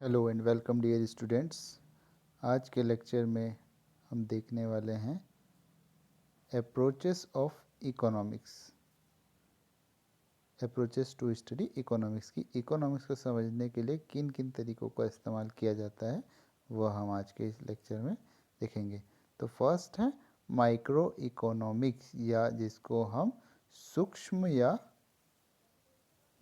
Hello and welcome dear students. आज के lecture में हम देखने वाले हैं approaches of economics, approaches to study economics की इकोनॉमिक्स को समझने के लिए किन किन तरीक़ों का इस्तेमाल किया जाता है वह हम आज के इस लेक्चर में देखेंगे। तो फर्स्ट है माइक्रो इकोनॉमिक्स, या जिसको हम सूक्ष्म या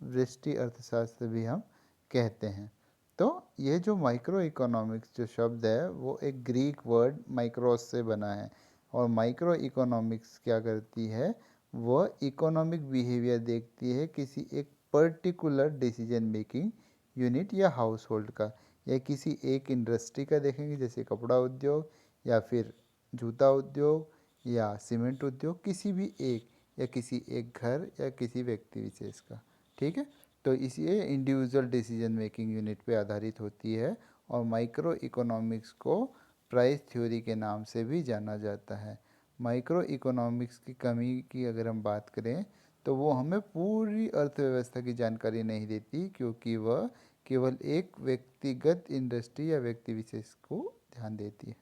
व्यष्टि अर्थशास्त्र भी हम कहते हैं। तो ये जो माइक्रो इकोनॉमिक्स जो शब्द है वो एक ग्रीक वर्ड माइक्रोस से बना है, और माइक्रो इकोनॉमिक्स क्या करती है, वह इकोनॉमिक बिहेवियर देखती है किसी एक पर्टिकुलर डिसीजन मेकिंग यूनिट या हाउस होल्ड का, या किसी एक इंडस्ट्री का देखेंगे, जैसे कपड़ा उद्योग या फिर जूता उद्योग या सीमेंट उद्योग, किसी भी एक, या किसी एक घर या किसी व्यक्ति विशेष का। ठीक है, तो इसे इंडिविजुअल डिसीजन मेकिंग यूनिट पे आधारित होती है, और माइक्रो इकोनॉमिक्स को प्राइस थ्योरी के नाम से भी जाना जाता है। माइक्रो इकोनॉमिक्स की कमी की अगर हम बात करें तो वो हमें पूरी अर्थव्यवस्था की जानकारी नहीं देती, क्योंकि वह केवल एक व्यक्तिगत इंडस्ट्री या व्यक्ति विशेष को ध्यान देती है।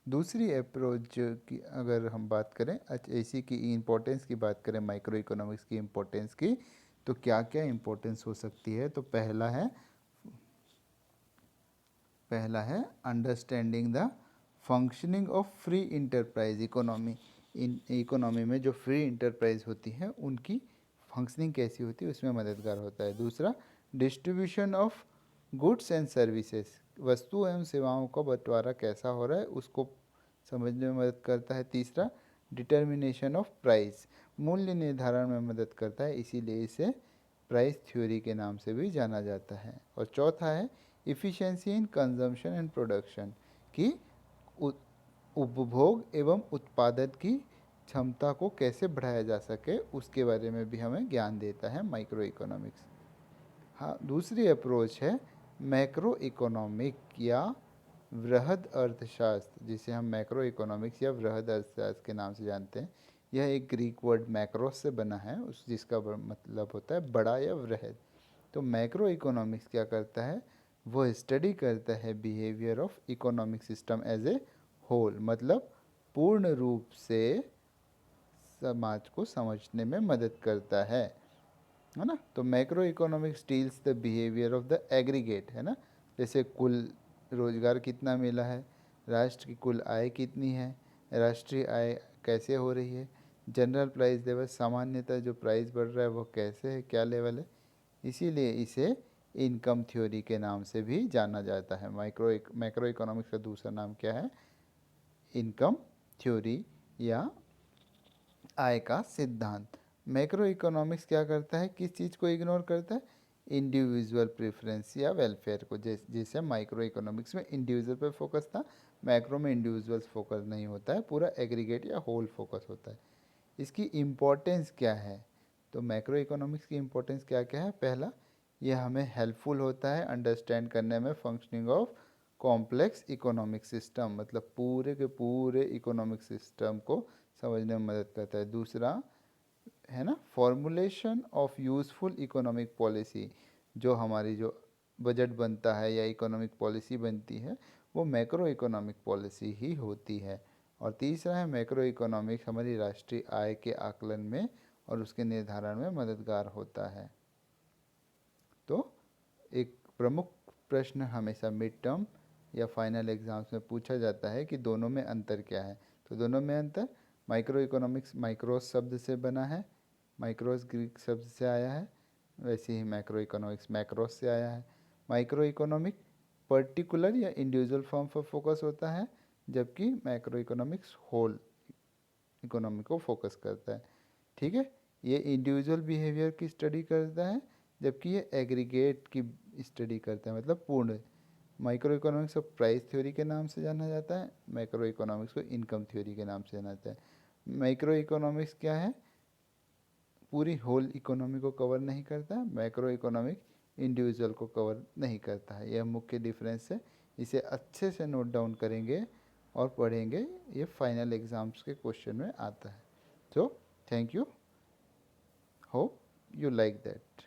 दूसरी अप्रोच की अगर हम बात करें, इसी की इम्पोर्टेंस की बात करें, माइक्रो इकोनॉमिक्स की इम्पोर्टेंस की, तो क्या क्या इम्पोर्टेंस हो सकती है। तो पहला है understanding the functioning of free enterprise economy. In economy में जो फ्री इंटरप्राइज होती है उनकी फंक्शनिंग कैसी होती है उसमें मददगार होता है। दूसरा, distribution of goods and services, वस्तु एवं सेवाओं का बंटवारा कैसा हो रहा है उसको समझने में मदद करता है। तीसरा, डिटर्मिनेशन ऑफ प्राइस, मूल्य निर्धारण में मदद करता है, इसीलिए इसे प्राइस थ्योरी के नाम से भी जाना जाता है। और चौथा है efficiency in consumption and production, की उपभोग एवं उत्पादन की क्षमता को कैसे बढ़ाया जा सके उसके बारे में भी हमें ज्ञान देता है माइक्रो इकोनॉमिक्स। हाँ, दूसरी अप्रोच है मैक्रो इकोनॉमिक या वृहद अर्थशास्त्र, जिसे हम मैक्रो इकोनॉमिक्स या वृहद अर्थशास्त्र के नाम से जानते हैं। यह एक ग्रीक वर्ड मैक्रोस से बना है, उस जिसका मतलब होता है बड़ा या वृहद। तो मैक्रो इकोनॉमिक्स क्या करता है, वो स्टडी करता है behaviour of economic system as a whole, मतलब पूर्ण रूप से समाज को समझने में मदद करता है ना। तो macro economics deals the behaviour of the aggregate, है ना, जैसे कुल रोजगार कितना मिला है, राष्ट्र की कुल आय कितनी है, राष्ट्रीय आय कैसे हो रही है, जनरल प्राइस लेवल, सामान्यतः जो प्राइस बढ़ रहा है वो कैसे है, क्या लेवल है। इसीलिए इसे इनकम थ्योरी के नाम से भी जाना जाता है। मैक्रो इकोनॉमिक्स का दूसरा नाम क्या है, इनकम थ्योरी या आय का सिद्धांत। मैक्रो इकोनॉमिक्स क्या करता है, किस चीज़ को इग्नोर करता है, इंडिविजुअल प्रेफरेंस या वेलफेयर को। जैसे माइक्रो इकोनॉमिक्स में इंडिविजुअल पर फोकस था, मैक्रो में इंडिविजुअल फोकस नहीं होता है, पूरा एग्रीगेट या होल फोकस होता है। इसकी इम्पोर्टेंस क्या है, तो मैक्रो इकोनॉमिक्स की इम्पोर्टेंस क्या क्या है। पहला, ये हमें हेल्पफुल होता है अंडरस्टैंड करने में functioning of complex economic system, मतलब पूरे के पूरे इकोनॉमिक सिस्टम को समझने में मदद करता है। दूसरा है ना, formulation of useful economic policy, जो हमारी जो बजट बनता है या इकोनॉमिक पॉलिसी बनती है वो मैक्रो इकोनॉमिक पॉलिसी ही होती है। और तीसरा है मैक्रो इकोनॉमिक्स हमारी राष्ट्रीय आय के आकलन में और उसके निर्धारण में मददगार होता है। तो एक प्रमुख प्रश्न हमेशा मिड टर्म या फाइनल एग्जाम्स में पूछा जाता है कि दोनों में अंतर क्या है। तो दोनों में अंतर, माइक्रो इकोनॉमिक्स माइक्रोस शब्द से बना है, माइक्रोस ग्रीक शब्द से आया है, वैसे ही मैक्रो इकोनॉमिक्स मैक्रोस से आया है। माइक्रो इकोनॉमिक पर्टिकुलर या इंडिविजुअल फॉर्म पर फोकस होता है, जबकि मैक्रो इकोनॉमिक्स होल इकोनॉमी को फोकस करता है। ठीक है, ये इंडिविजुअल बिहेवियर की स्टडी करता है, जबकि ये एग्रीगेट की स्टडी करता है, मतलब पूर्ण। माइक्रो इकोनॉमिक्स को प्राइस थ्योरी के नाम से जाना जाता है, मैक्रो इकोनॉमिक्स को इनकम थ्योरी के नाम से जाना जाता है। माइक्रो इकोनॉमिक्स क्या है, पूरी होल इकोनॉमी को कवर नहीं करता, मैक्रो इकोनॉमिक इंडिविजुअल को कवर नहीं करता है। यह मुख्य डिफरेंस है, इसे अच्छे से नोट डाउन करेंगे और पढ़ेंगे, ये फाइनल एग्जाम्स के क्वेश्चन में आता है। So thank you, hope you like that.